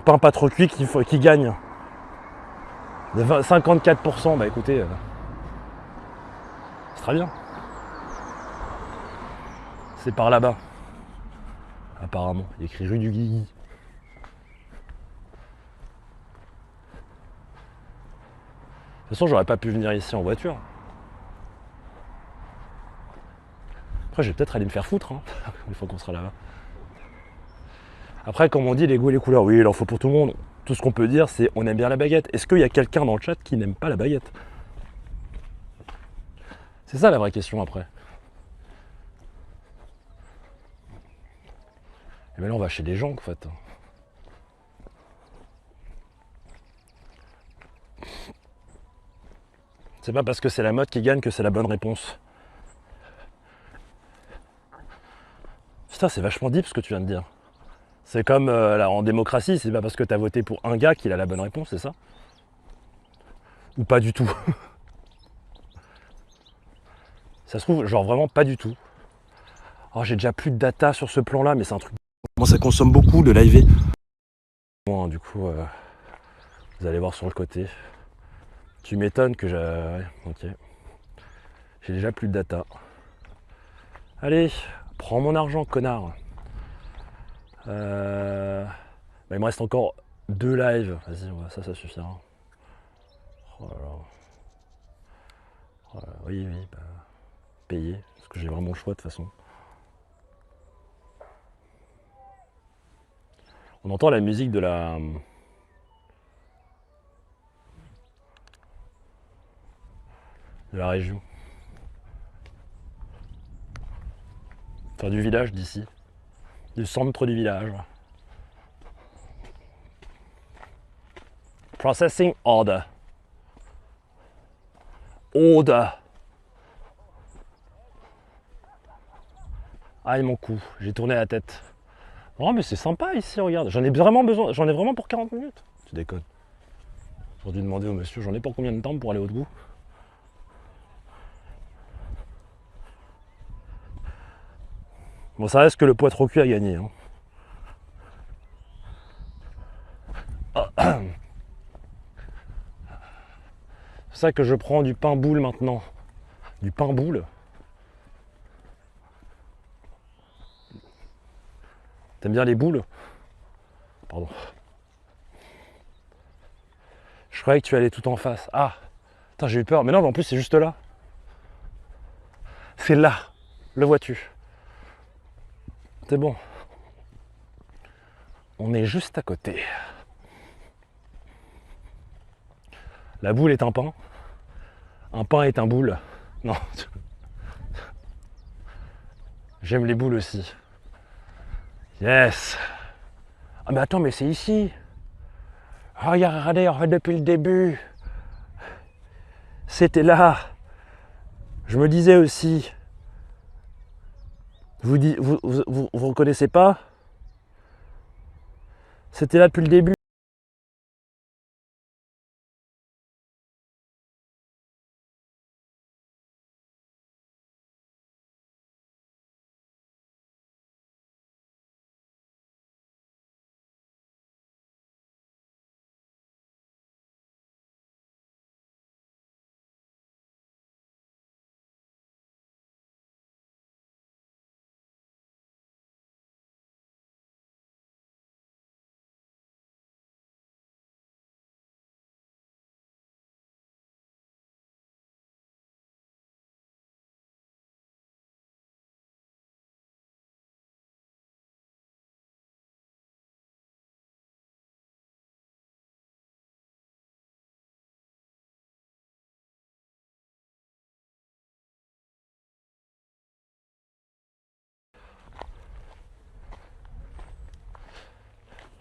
pain pas trop cuit qui gagne. 54%, bah écoutez, c'est très bien. C'est par là-bas. Apparemment, il y a écrit rue du Guilly. De toute façon, j'aurais pas pu venir ici en voiture. Après, je vais peut-être aller me faire foutre, hein, une fois qu'on sera là-bas. Après, comme on dit, les goûts et les couleurs, oui, il en faut pour tout le monde. Tout ce qu'on peut dire, c'est on aime bien la baguette. Est-ce qu'il y a quelqu'un dans le chat qui n'aime pas la baguette? C'est ça la vraie question après. Et bien là, on va chez des gens, en fait. C'est pas parce que c'est la mode qui gagne que c'est la bonne réponse. Putain, c'est vachement deep ce que tu viens de dire. C'est comme là, en démocratie, c'est pas parce que t'as voté pour un gars qu'il a la bonne réponse, c'est ça? Ou pas du tout? Ça se trouve, genre vraiment pas du tout. Oh, j'ai déjà plus de data sur ce plan-là, mais c'est un truc... Moi, ça consomme beaucoup de live. Bon, du coup, vous allez voir sur le côté. Tu m'étonnes que j'ai... Ouais, ok. J'ai déjà plus de data. Allez, prends mon argent, connard. Bah, il me reste encore 2 lives. Vas-y, ça suffira. Oh là là. Oh là là. Oui, bah, payer. Parce que j'ai vraiment le choix de toute façon. On entend la musique de la région. Enfin, du village d'ici. Du centre du village. Processing order. Order. Aïe mon cou, j'ai tourné la tête. Oh mais c'est sympa ici, regarde. J'en ai vraiment besoin, j'en ai vraiment pour 40 minutes. Tu déconnes. J'aurais dû demander au monsieur, j'en ai pour combien de temps pour aller au bout? Bon, ça reste que le poids trop cuit à gagner. Hein. C'est ça que je prends du pain boule maintenant. Du pain boule. T'aimes bien les boules? Pardon. Je croyais que tu allais tout en face. Ah, putain, j'ai eu peur. Mais non, mais en plus, c'est juste là. C'est là. Le vois-tu? C'est bon. On est juste à côté. La boule est un pain. Un pain est un boule. Non. J'aime les boules aussi. Yes. Ah mais attends, mais c'est ici. Oh, regardez, en fait, depuis le début. C'était là. Je me disais aussi. Vous reconnaissez pas? C'était là depuis le début.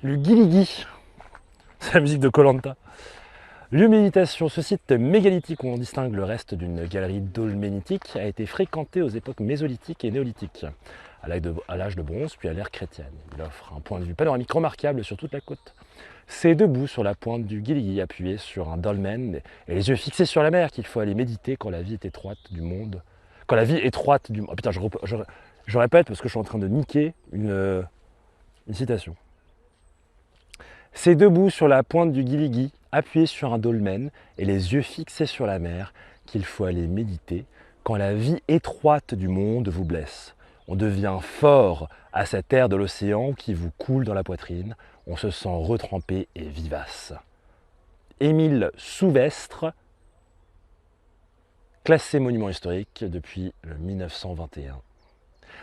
Le Guiligui. C'est la musique de Koh Lanta. Lieu méditation, ce site mégalithique où on distingue le reste d'une galerie dolménitique a été fréquenté aux époques mésolithiques et néolithiques, à l'âge de bronze puis à l'ère chrétienne. Il offre un point de vue panoramique remarquable sur toute la côte. C'est debout sur la pointe du Guiligui, appuyé sur un dolmen et les yeux fixés sur la mer qu'il faut aller méditer quand la vie est étroite du monde. Quand la vie étroite du monde. Oh putain, je répète parce que je suis en train de niquer une citation. C'est debout sur la pointe du Giligi, appuyé sur un dolmen et les yeux fixés sur la mer qu'il faut aller méditer quand la vie étroite du monde vous blesse. On devient fort à cette air de l'océan qui vous coule dans la poitrine. On se sent retrempé et vivace. Émile Souvestre, classé monument historique depuis le 1921.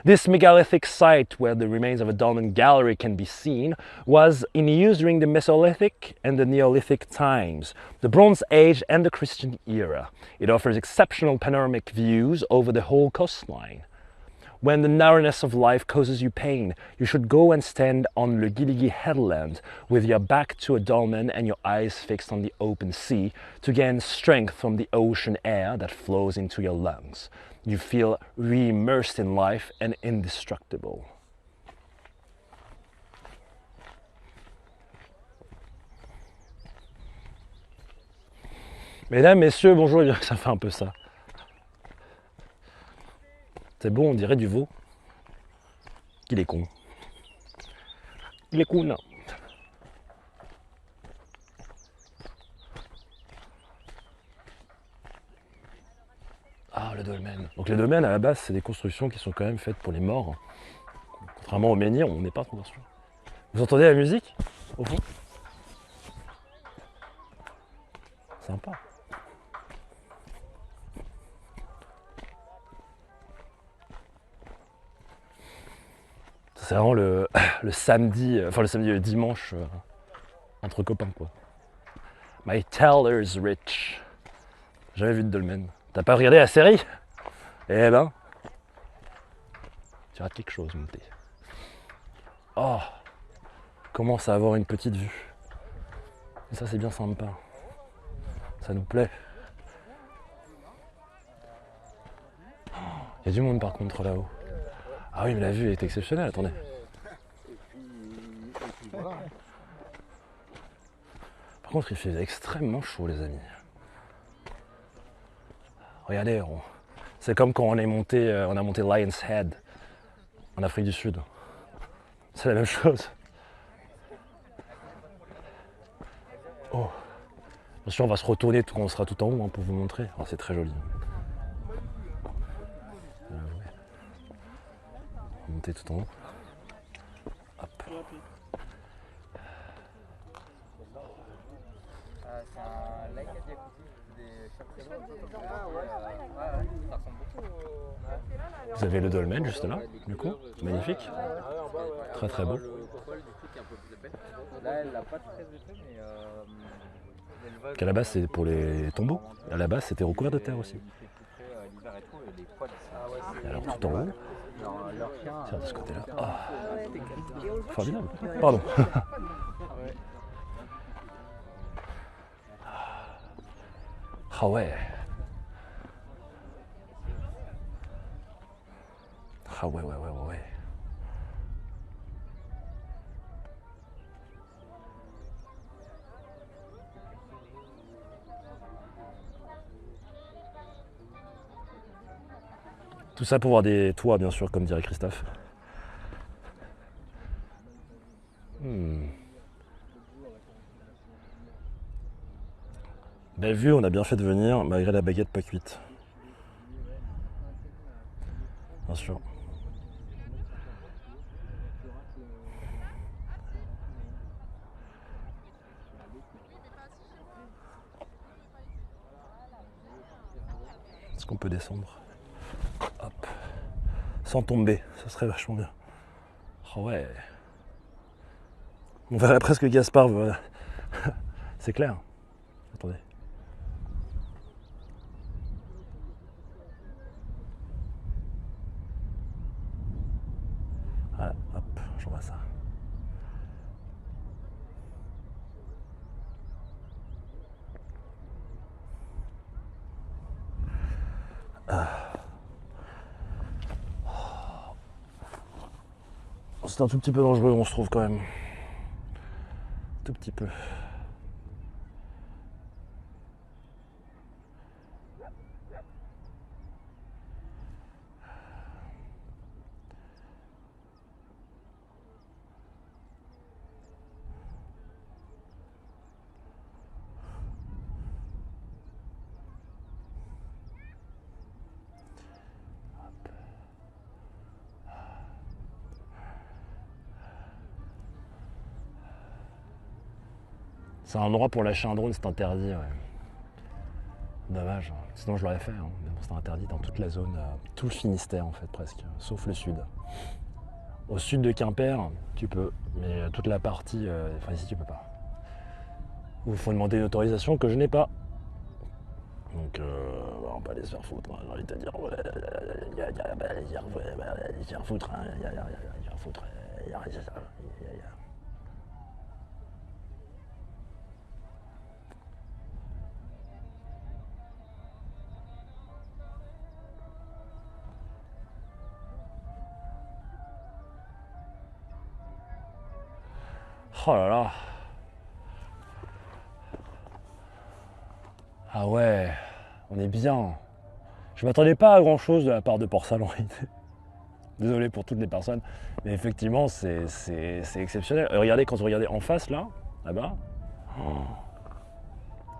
This megalithic site, where the remains of a dolmen gallery can be seen, was in use during the Mesolithic and the Neolithic times, the Bronze Age and the Christian era. It offers exceptional panoramic views over the whole coastline. When the narrowness of life causes you pain, you should go and stand on the Giligi headland with your back to a dolmen and your eyes fixed on the open sea to gain strength from the ocean air that flows into your lungs. You feel re-immersed in life and indestructible. Mesdames, messieurs, bonjour, ça fait un peu ça. C'est bon, on dirait du veau. Il est con. Il est con, non. Ah, le dolmen. Donc les dolmens, à la base, c'est des constructions qui sont quand même faites pour les morts. Contrairement au menhir, on n'est pas trop sûr. Vous entendez la musique, au fond? Sympa. C'est vraiment le samedi, le dimanche, entre copains, quoi. My teller's rich. Jamais vu de dolmen. T'as pas regardé la série? Eh ben, tu rates quelque chose, mon petit. Oh, commence à avoir une petite vue. Et ça, c'est bien sympa. Ça nous plaît. Il y a du monde par contre là-haut. Ah oui, mais la vue est exceptionnelle, attendez. Par contre, il fait extrêmement chaud, les amis. Regardez, c'est comme quand on a monté Lion's Head en Afrique du Sud. C'est la même chose. Oh. Bien sûr, on va se retourner quand on sera tout en haut, hein, pour vous montrer. Oh, c'est très joli. On va monter tout en haut. Hop. C'est un lac à jacuzzi, des chapeaux. Vous avez le dolmen juste là, du coup, magnifique. Très très beau. Là, elle l'a pas très épais, mais Qu'à la base, c'est pour les tombeaux. À la base, c'était recouvert de terre aussi. Et alors tout en haut, tiens, de ce côté-là. Oh. Formidable. Pardon. Ah ouais. Ah ouais. Tout ça pour voir des toits, bien sûr, comme dirait Christophe. Belle vue, on a bien fait de venir, malgré la baguette pas cuite. Bien sûr. Est-ce qu'on peut descendre? Hop. Sans tomber, ça serait vachement bien. Oh ouais. On verrait presque Gaspard. C'est clair. Attendez. Voilà, hop, je vois ça. C'est un tout petit peu dangereux, on se trouve quand même. Tout petit peu. C'est un endroit pour lâcher un drone, c'est interdit, ouais. Dommage, sinon je l'aurais fait, hein. Mais bon, c'est interdit dans toute la zone, tout le Finistère en fait presque, sauf le sud. Au sud de Quimper, tu peux, mais toute la partie, enfin ici tu peux pas. Il faut demander une autorisation que je n'ai pas. Donc on va aller se faire foutre, hein, j'ai envie de te dire. Se faire foutre, hein, se faire foutre. Oh là là. Ah ouais, on est bien. Je m'attendais pas à grand chose de la part de Port-Salut en réalité. Désolé pour toutes les personnes, mais effectivement c'est exceptionnel. Regardez, quand vous regardez en face là-bas,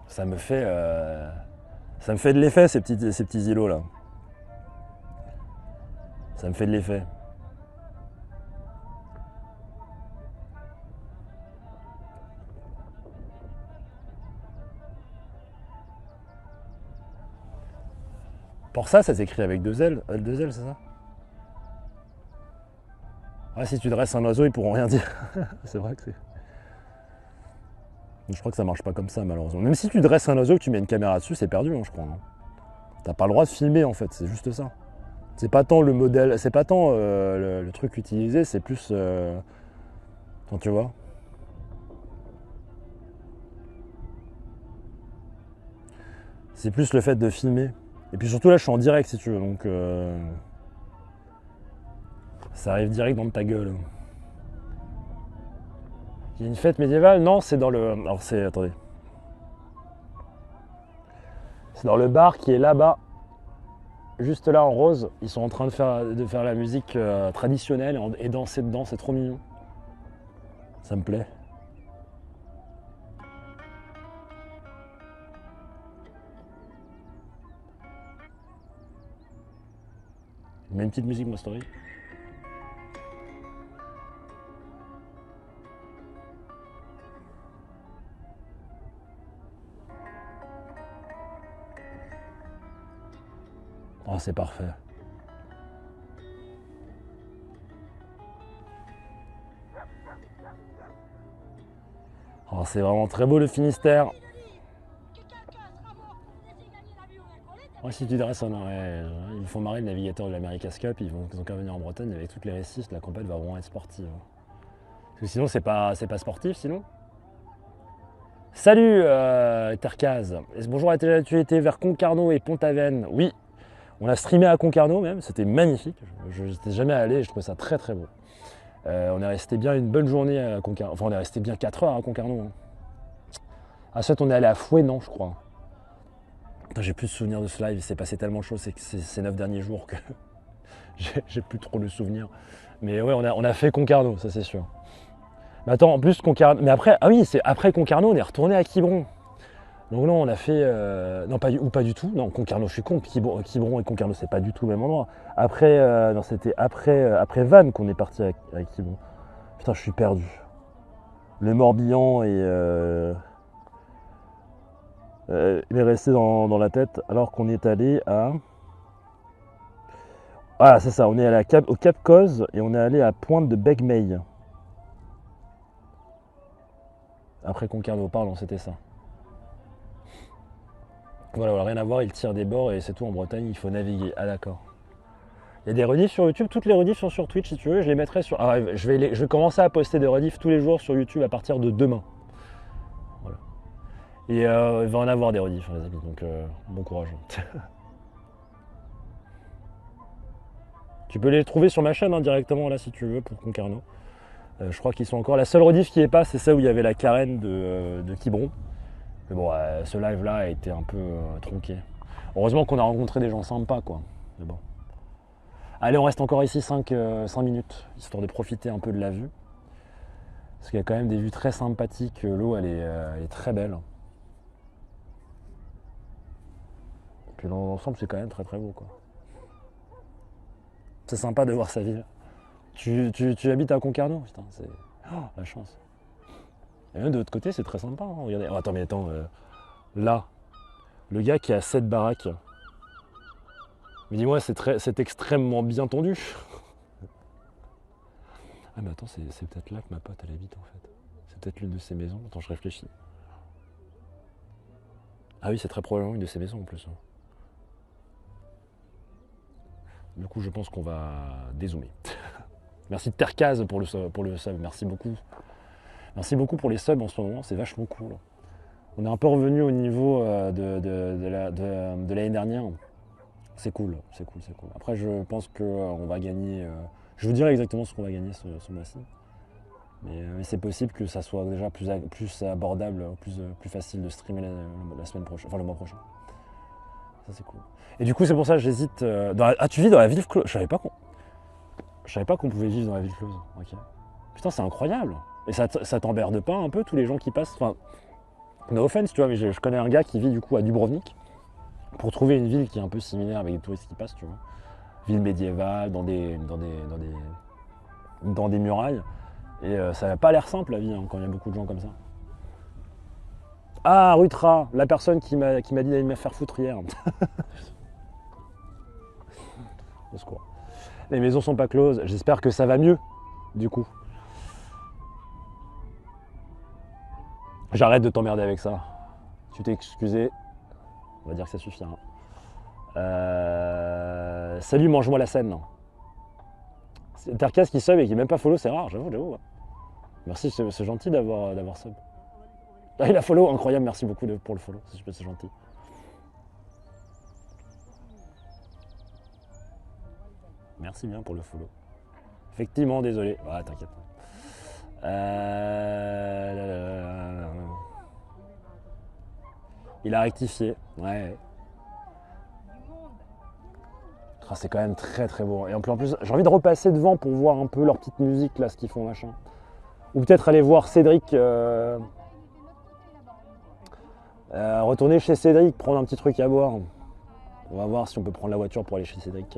ça me fait de l'effet ces petits îlots là. Ça me fait de l'effet. Pour ça s'écrit avec deux L, L2L, c'est ça? Ah, si tu dresses un oiseau, ils pourront rien dire. C'est vrai que c'est. Je crois que ça marche pas comme ça, malheureusement. Même si tu dresses un oiseau et que tu mets une caméra dessus, c'est perdu, hein, je crois. Hein. T'as pas le droit de filmer, en fait, c'est juste ça. C'est pas tant le modèle, c'est pas tant le truc utilisé, c'est plus. Quand tu vois. C'est plus le fait de filmer. Et puis surtout là, je suis en direct, si tu veux, donc. Ça arrive direct dans ta gueule. Il y a une fête médiévale? Non, c'est dans le. Alors c'est. Attendez. C'est dans le bar qui est là-bas. Juste là en rose. Ils sont en train de faire la musique traditionnelle et danser dedans, c'est trop mignon. Ça me plaît. Mets une petite musique, mon story. Oh, c'est parfait. Oh, c'est vraiment très beau le Finistère. Oh, si tu dresses un ouais, ils font marrer le navigateur de l'America's Cup, ils ont qu'à venir en Bretagne avec toutes les récits, la campagne va vraiment être sportive. Parce que sinon c'est pas sportif sinon. Salut Tercaz. Bonjour, tu étais vers Concarneau et Pont-Aven. Oui, on a streamé à Concarneau même, c'était magnifique. Je n'étais jamais allé et je trouvais ça très très beau. On est resté bien une bonne journée à Concarneau. Enfin, on est resté bien 4 heures à Concarneau. Hein. Ensuite, on est allé à Fouesnant, je crois. J'ai plus de souvenirs de ce live, il s'est passé tellement de choses ces 9 derniers jours que j'ai plus trop le souvenir. Mais ouais, on a fait Concarneau, ça c'est sûr. Mais attends, en plus Concarneau. Mais après, ah oui, c'est après Concarneau, on est retourné à Quiberon. Donc non, on a fait. Non, pas du tout. Non, Concarneau, je suis con. Quiberon et Concarneau, c'est pas du tout le même endroit. Après, non, c'était après Vannes qu'on est parti avec Quiberon. Putain, je suis perdu. Le Morbihan il est resté dans la tête alors qu'on est allé à. Voilà, c'est ça, on est allé au Cap Cause et on est allé à Pointe de Begmeil. Après Concarneau, pardon, c'était ça. Voilà, rien à voir, il tire des bords et c'est tout en Bretagne, il faut naviguer. Ah d'accord. Il y a des rediffs sur YouTube, toutes les rediffs sont sur Twitch si tu veux, je les mettrai sur. Ah, je vais commencer à poster des rediffs tous les jours sur YouTube à partir de demain. Voilà. Et il va en avoir des rediffs, hein, les amis, donc bon courage. Tu peux les trouver sur ma chaîne hein, directement là si tu veux pour Concarneau. Je crois qu'ils sont encore. La seule rediff qui est pas, c'est celle où il y avait la carène de Quiberon. Mais bon, ce live là a été un peu tronqué. Heureusement qu'on a rencontré des gens sympas quoi. Mais bon. Allez, on reste encore ici 5 minutes, histoire de profiter un peu de la vue. Parce qu'il y a quand même des vues très sympathiques. L'eau elle est très belle. Et puis dans l'ensemble c'est quand même très très beau quoi. C'est sympa de voir sa ville. Tu habites à Concarneau? Putain, c'est. Oh, la chance. Et même de l'autre côté, c'est très sympa. Hein. Regardez. Oh, attends, mais attends. Là, le gars qui a 7 baraques. Mais dis-moi, c'est extrêmement bien tendu. Ah, mais attends, c'est peut-être là que ma pote elle habite en fait. C'est peut-être l'une de ses maisons. Attends, je réfléchis. Ah oui, c'est très probablement une de ses maisons en plus. Du coup, je pense qu'on va dézoomer. Merci Terkaz pour le sub. Merci beaucoup. Merci beaucoup pour les subs en ce moment. C'est vachement cool. On est un peu revenu au niveau de l'année dernière. C'est cool, c'est cool, c'est cool. Après, je pense qu'on va gagner. Je vous dirai exactement ce qu'on va gagner ce mois-ci. Mais c'est possible que ça soit déjà plus abordable, plus facile de streamer la semaine prochaine, enfin le mois prochain. Ça c'est cool. Et du coup c'est pour ça que j'hésite. Ah tu vis dans la ville close. Je savais pas qu'on pouvait vivre dans la ville close. Ok. Putain c'est incroyable. Et ça t'emmerde pas un peu tous les gens qui passent. Enfin, no offense tu vois, mais je connais un gars qui vit du coup à Dubrovnik. Pour trouver une ville qui est un peu similaire avec les touristes qui passent, tu vois. Ville médiévale, dans des murailles. Et ça n'a pas l'air simple la vie hein, quand il y a beaucoup de gens comme ça. Ah, Rutra, la personne qui m'a dit d'aller me faire foutre hier. Au secours. Les maisons sont pas closes, j'espère que ça va mieux, du coup. J'arrête de t'emmerder avec ça. Tu t'es excusé, on va dire que ça suffit. Hein. Salut, mange-moi la scène. Terkas qui sub et qui est même pas follow, c'est rare, j'avoue. Ouais. Merci, c'est gentil d'avoir sub. Ah, il a follow, incroyable, merci beaucoup pour le follow, c'est gentil. Merci bien pour le follow. Effectivement, désolé. Ah, t'inquiète. Il a rectifié, ouais. Ah, c'est quand même très très beau. Et en plus, j'ai envie de repasser devant pour voir un peu leur petite musique, là, ce qu'ils font, machin. Ou peut-être aller voir Cédric. Retourner chez Cédric, prendre un petit truc à boire. On va voir si on peut prendre la voiture pour aller chez Cédric.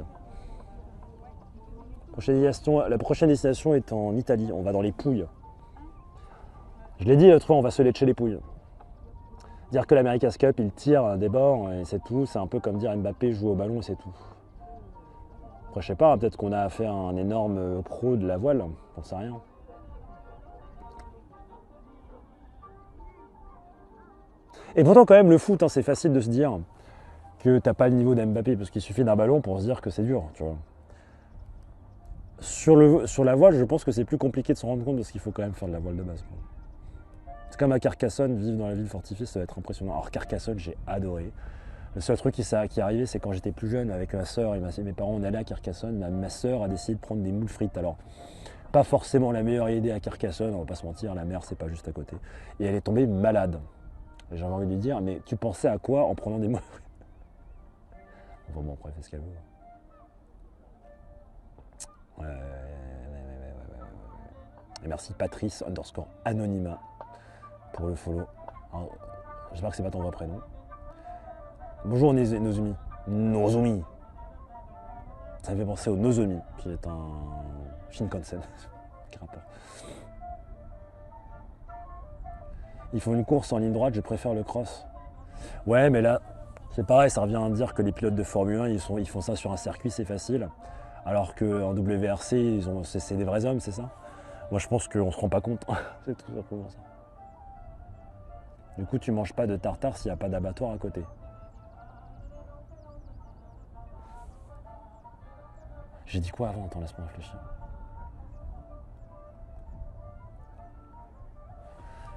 La prochaine destination est en Italie. On va dans les Pouilles. Je l'ai dit l'autre fois, on va se lécher les Pouilles. Dire que l'America's Cup, il tire des bords et c'est tout. C'est un peu comme dire Mbappé joue au ballon et c'est tout. Après, je sais pas, peut-être qu'on a affaire à un énorme pro de la voile. J'en sais rien. Et pourtant, quand même, le foot, hein, c'est facile de se dire que t'as pas le niveau d'Mbappé parce qu'il suffit d'un ballon pour se dire que c'est dur, tu vois. Sur la voile, je pense que c'est plus compliqué de se rendre compte parce qu'il faut quand même faire de la voile de base. C'est comme à Carcassonne, vivre dans la ville fortifiée, ça va être impressionnant. Alors Carcassonne, j'ai adoré. Le seul truc qui est arrivé, c'est quand j'étais plus jeune avec ma soeur et mes parents, on allait à Carcassonne. Ma soeur a décidé de prendre des moules frites. Alors, pas forcément la meilleure idée à Carcassonne, on va pas se mentir, la mer c'est pas juste à côté. Et elle est tombée malade. J'avais envie de lui dire, mais tu pensais à quoi en prenant des moules frites? Bon, après, elle fait ce qu'elle veut. Ouais. Et merci Patrice _anonymat pour le follow. J'espère que c'est pas ton vrai prénom. Bonjour Nozumi. Nozumi. Ça me fait penser au Nozomi, qui est un Shinkansen. Quel rapport. Ils font une course en ligne droite, je préfère le cross. Ouais, mais là, c'est pareil, ça revient à dire que les pilotes de Formule 1, ils font ça sur un circuit, c'est facile. Alors qu'en WRC, c'est des vrais hommes, c'est ça? Moi, je pense qu'on se rend pas compte. C'est tout simplement ça. Du coup, tu manges pas de tartare s'il n'y a pas d'abattoir à côté. J'ai dit quoi avant? Attends, laisse-moi réfléchir.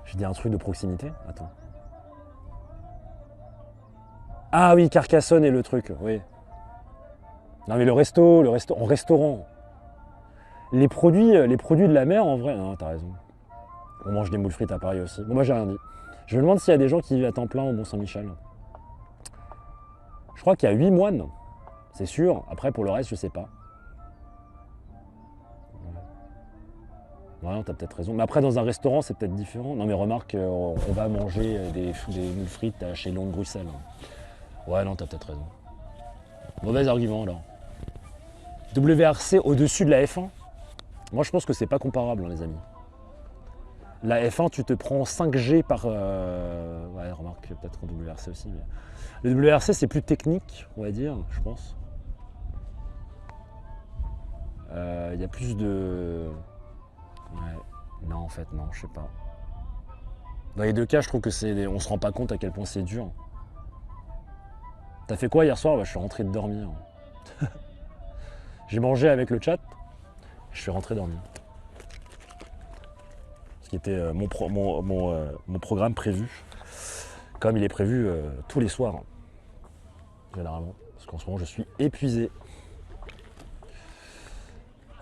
J'ai dit un truc de proximité? Attends. Ah oui, Carcassonne et le truc, oui. Non mais le resto, en restaurant. Les produits de la mer, en vrai, non, t'as raison. On mange des moules frites à Paris aussi. Bon, moi j'ai rien dit. Je me demande s'il y a des gens qui vivent à temps plein au Mont-Saint-Michel. Je crois qu'il y a 8 moines, c'est sûr. Après, pour le reste, je sais pas. Ouais, non, t'as peut-être raison. Mais après, dans un restaurant, c'est peut-être différent. Non, mais remarque, on va manger des moules frites chez Long de Bruxelles. Ouais, non, t'as peut-être raison. Mauvais argument, alors. WRC au-dessus de la F1? Moi, je pense que c'est pas comparable, hein, les amis. La F1, tu te prends 5G par... Ouais, remarque, peut-être en WRC aussi. Mais... Le WRC, c'est plus technique, on va dire, je pense. Il y a plus de... Ouais. Non, en fait, non, je sais pas. Dans les deux cas, je trouve que c'est... On se rend pas compte à quel point c'est dur. T'as fait quoi hier soir? Bah, je suis rentré de dormir. J'ai mangé avec le chat, je suis rentré dormir. Ce qui était mon programme prévu, comme il est prévu tous les soirs, généralement, parce qu'en ce moment je suis épuisé.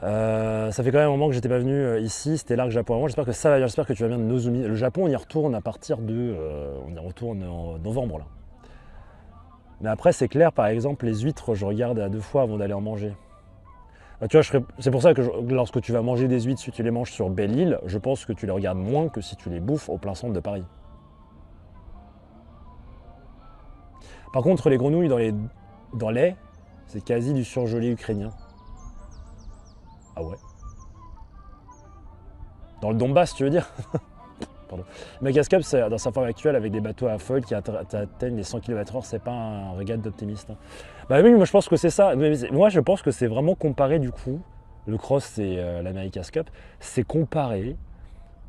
Ça fait quand même un moment que j'étais pas venu ici, c'était l'Arc Japon avant, j'espère que ça va bien, j'espère que tu vas bien de Nozomi. Le Japon, on y retourne à partir de... on y retourne en novembre là. Mais après c'est clair, par exemple, les huîtres, je regarde à 2 fois avant d'aller en manger. Tu vois, c'est pour ça que lorsque tu vas manger des huîtres, si tu les manges sur Belle-Île, je pense que tu les regardes moins que si tu les bouffes au plein centre de Paris. Par contre, les grenouilles dans lait, c'est quasi du surgelé ukrainien. Ah ouais. Dans le Donbass, tu veux dire? Pardon. Megascope, c'est dans sa forme actuelle avec des bateaux à foil qui atteignent les 100 km/h, c'est pas un régate d'optimiste. Hein. Bah oui, moi je pense que c'est ça. Moi je pense que c'est vraiment comparé du coup, le cross et l'America's Cup, c'est comparer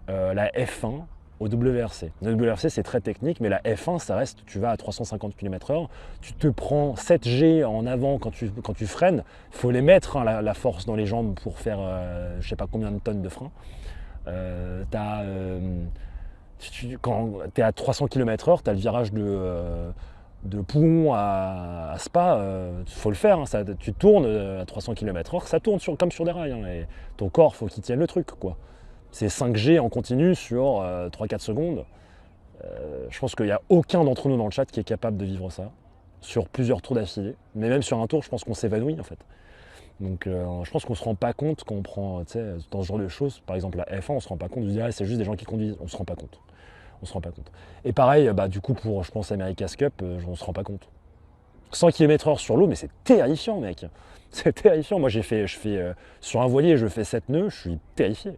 la F1 au WRC. Le WRC c'est très technique, mais la F1 ça reste, tu vas à 350 km/h, tu te prends 7G en avant quand tu freines, il faut les mettre hein, la force dans les jambes pour faire je sais pas combien de tonnes de frein. Quand tu es à 300 km/h, tu as le virage de Pouen à Spa, il faut le faire, hein, tu tournes à 300 km/h, ça tourne comme sur des rails, hein, et ton corps, faut qu'il tienne le truc, quoi. C'est 5G en continu sur 3-4 secondes. Je pense qu'il n'y a aucun d'entre nous dans le chat qui est capable de vivre ça, sur plusieurs tours d'affilée, mais même sur un tour, je pense qu'on s'évanouit en fait. Donc je pense qu'on ne se rend pas compte quand on prend dans ce genre de choses, par exemple la F1, on ne se rend pas compte, on se dit ah, c'est juste des gens qui conduisent, on ne se rend pas compte. On se rend pas compte. Et pareil, du coup pour je pense America's Cup, on ne se rend pas compte. 100 km/h sur l'eau, mais c'est terrifiant mec. C'est terrifiant. Moi je fais sur un voilier, je fais 7 nœuds, je suis terrifié.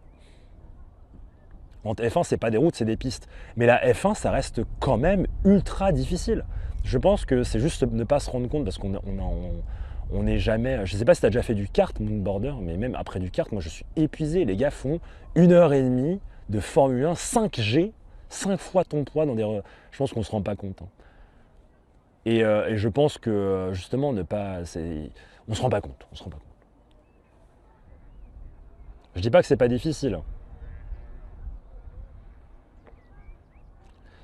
En F1, c'est pas des routes, c'est des pistes. Mais la F1, ça reste quand même ultra difficile. Je pense que c'est juste ne pas se rendre compte parce qu'on n'est jamais... Je sais pas si tu as déjà fait du kart, Moonboarder, mais même après du kart, moi je suis épuisé. Les gars font 1h30 de Formule 1, 5G, 5 fois ton poids dans des... Je pense qu'on se rend pas compte. Hein. Et je pense que justement, on se rend pas compte. On se rend pas compte. Je dis pas que c'est pas difficile. Hein.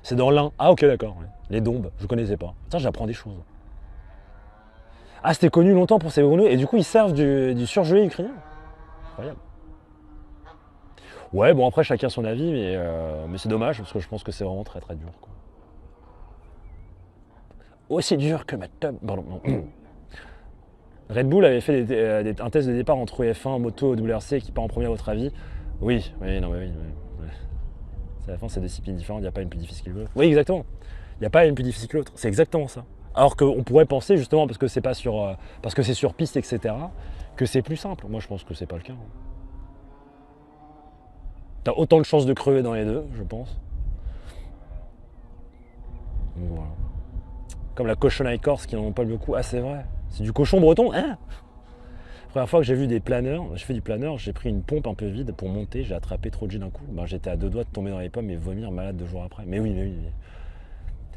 C'est dans l'Ain. Ah ok d'accord. Ouais. Les Dombes, je connaissais pas. Tiens, j'apprends des choses. Ah, c'était connu longtemps pour ces grenouilles et du coup ils servent du surgelé ukrainien. Incroyable. Ouais, bon après chacun son avis, mais c'est dommage parce que je pense que c'est vraiment très très dur. Quoi. Aussi dur que ma tub. Pardon, non. Red Bull avait fait un test de départ entre F1, moto, WRC qui part en premier à votre avis. Oui, non mais oui. Ouais. À la fin c'est des disciplines différentes, il n'y a pas une plus difficile que l'autre. Oui exactement. Il n'y a pas une plus difficile que l'autre. C'est exactement ça. Alors qu'on pourrait penser justement parce que c'est pas parce que c'est sur piste, etc., que c'est plus simple. Moi je pense que c'est pas le cas. T'as autant de chances de crever dans les deux, je pense. Donc, voilà. Comme la cochonaille corse qui n'en ont pas beaucoup. Ah c'est vrai. C'est du cochon breton, hein. La première fois que j'ai vu des planeurs, je fais du planeur, j'ai pris une pompe un peu vide pour monter, j'ai attrapé trop de jus d'un coup. J'étais à 2 doigts de tomber dans les pommes et vomir malade 2 jours après. Mais oui.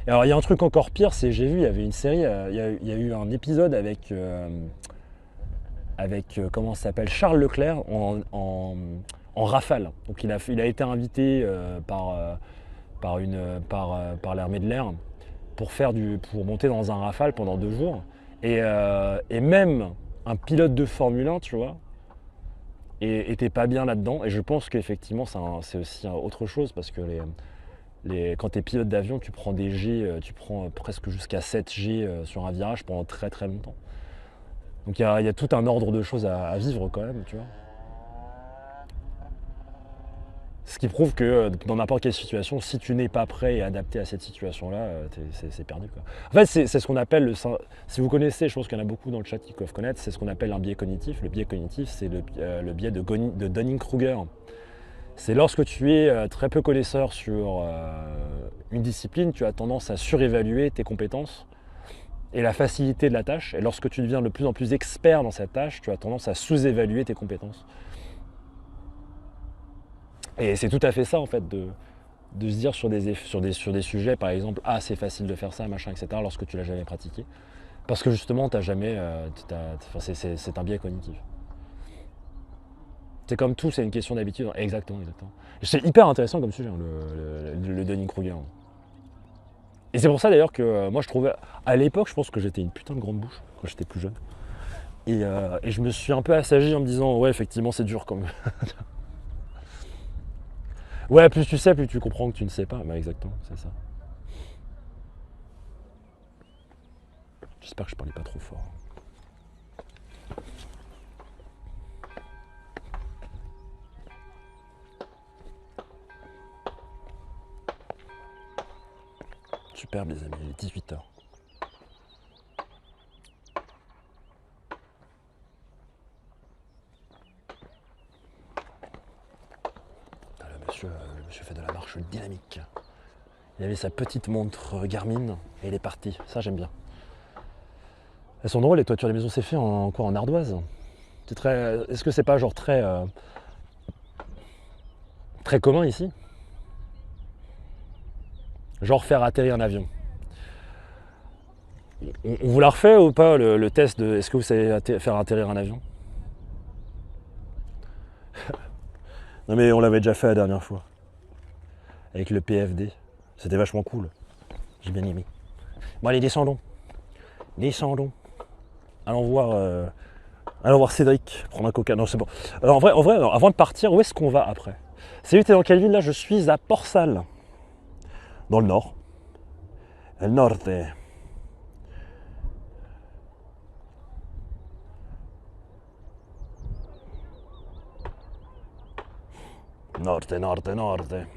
Et alors il y a un truc encore pire, c'est j'ai vu, il y avait une série, il y a eu un épisode avec comment ça s'appelle, Charles Leclerc en rafale. Donc il a été invité par l'armée de l'air pour monter dans un rafale pendant 2 jours. Et même un pilote de Formule 1, tu vois, était pas bien là-dedans. Et je pense qu'effectivement c'est aussi autre chose parce que quand tu es pilote d'avion, tu prends des G, tu prends presque jusqu'à 7 G sur un virage pendant très très longtemps. Donc il y a tout un ordre de choses à vivre quand même, tu vois. Ce qui prouve que dans n'importe quelle situation, si tu n'es pas prêt et adapté à cette situation-là, c'est perdu. Quoi. En fait, c'est ce qu'on appelle, si vous connaissez, je pense qu'il y en a beaucoup dans le chat qui doivent connaître, c'est ce qu'on appelle un biais cognitif. Le biais cognitif, c'est le biais de Dunning-Kruger. C'est lorsque tu es très peu connaisseur sur une discipline, tu as tendance à surévaluer tes compétences et la facilité de la tâche. Et lorsque tu deviens de plus en plus expert dans cette tâche, tu as tendance à sous-évaluer tes compétences. Et c'est tout à fait ça en fait de se dire sur des sujets, par exemple, ah c'est facile de faire ça, machin, etc., lorsque tu l'as jamais pratiqué. Parce que justement, t'as jamais, c'est un biais cognitif. C'est comme tout, c'est une question d'habitude. Exactement, exactement. C'est hyper intéressant comme sujet, hein, le Dunning-Kruger. Et c'est pour ça d'ailleurs que moi je trouvais, à l'époque, je pense que j'étais une putain de grande bouche quand j'étais plus jeune. Et je me suis un peu assagi en me disant, ouais, effectivement, c'est dur comme. Ouais, plus tu sais, plus tu comprends que tu ne sais pas. Bah, exactement, c'est ça. J'espère que je parlais pas trop fort. Super, mes amis, il est 18h. Le monsieur fait de la marche dynamique. Il avait sa petite montre Garmin et il est parti. Ça, j'aime bien. Elles sont drôles, les toitures des maisons, c'est fait en ardoise. Est-ce que c'est pas genre très commun ici? Genre faire atterrir un avion. On vous l'a refait ou pas le test de est-ce que vous savez faire atterrir un avion? Non mais on l'avait déjà fait la dernière fois. Avec le PFD. C'était vachement cool. J'ai bien aimé. Bon allez, descendons. Descendons. Allons voir Cédric prendre un coca. Non, c'est bon. Alors, en vrai, avant de partir, où est-ce qu'on va après? Salut, t'es dans quelle ville là? Je suis à Port-Salle. Dans le nord. El norte. Norte.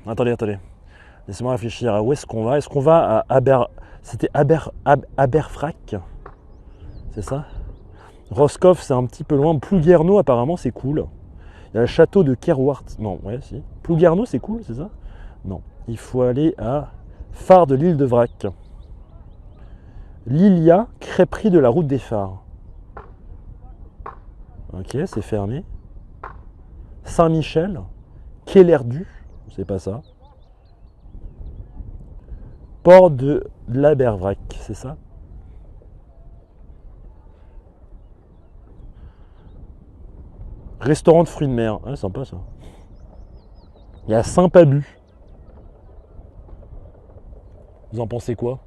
Attendez. Laissez-moi réfléchir. Où est-ce qu'on va? Est-ce qu'on va à C'était Aberfrac? C'est ça? Roscoff, c'est un petit peu loin. Plouguerneau, apparemment, c'est cool. Il y a le château de Kerwart. Non, ouais, si. Plouguerneau, c'est cool, c'est ça? Non. Il faut aller à Phare de l'île de Vrac. Lilia, crêperie de la route des phares. Ok, c'est fermé. Saint-Michel. Quai-l'Erdu. C'est pas ça. Port de l'Abervrac, c'est ça? Restaurant de fruits de mer. Ah, sympa ça. Il y a Saint-Pabu. Vous en pensez quoi?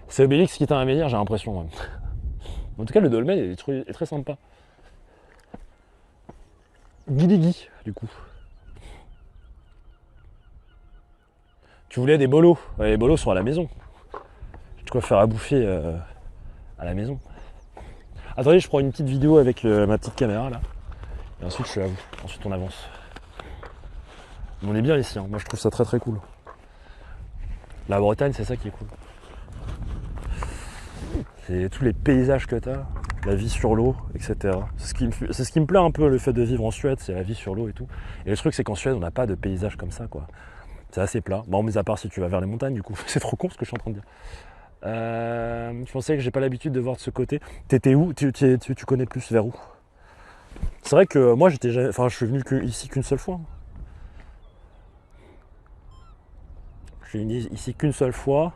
C'est Obélix qui t'a à dire, j'ai l'impression. Ouais. En tout cas, le dolmen est très sympa. Guiligui, du coup. Tu voulais des bolos? Ouais, les bolos sont à la maison. J'ai de quoi faire à bouffer à la maison. Attendez, je prends une petite vidéo avec ma petite caméra là. Et ensuite, je suis à vous. Ensuite, on avance. On est bien ici, hein. Moi je trouve ça très très cool. La Bretagne, c'est ça qui est cool. C'est tous les paysages que tu as, la vie sur l'eau, etc. C'est ce qui me plaît un peu, le fait de vivre en Suède, c'est la vie sur l'eau et tout. Et le truc, c'est qu'en Suède, on n'a pas de paysage comme ça, quoi. C'est assez plat. Bon, mais à part si tu vas vers les montagnes, du coup. C'est trop con ce que je suis en train de dire. Je pensais que j'ai pas l'habitude de voir de ce côté. T'étais où? Tu connais plus vers où? C'est vrai que moi, je suis venu ici qu'une seule fois. Je suis venu ici qu'une seule fois.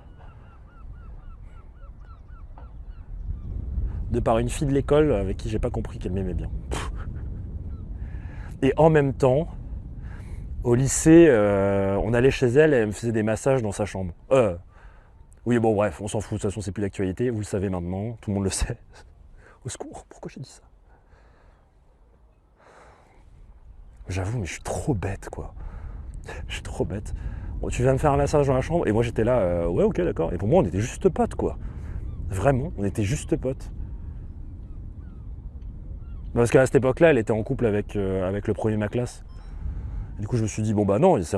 De par une fille de l'école avec qui j'ai pas compris qu'elle m'aimait bien. Et en même temps, au lycée, on allait chez elle et elle me faisait des massages dans sa chambre. Oui, bon, bref, on s'en fout, de toute façon, c'est plus l'actualité, vous le savez maintenant, tout le monde le sait. Au secours, pourquoi j'ai dit ça? J'avoue, mais je suis trop bête, quoi. Je suis trop bête. Bon, tu viens me faire un massage dans la chambre, et moi j'étais là, ouais, ok, d'accord. Et pour moi, on était juste potes, quoi. Vraiment, on était juste potes. Parce qu'à cette époque-là, elle était en couple avec le premier de ma classe. Du coup, je me suis dit, bon bah non, c'est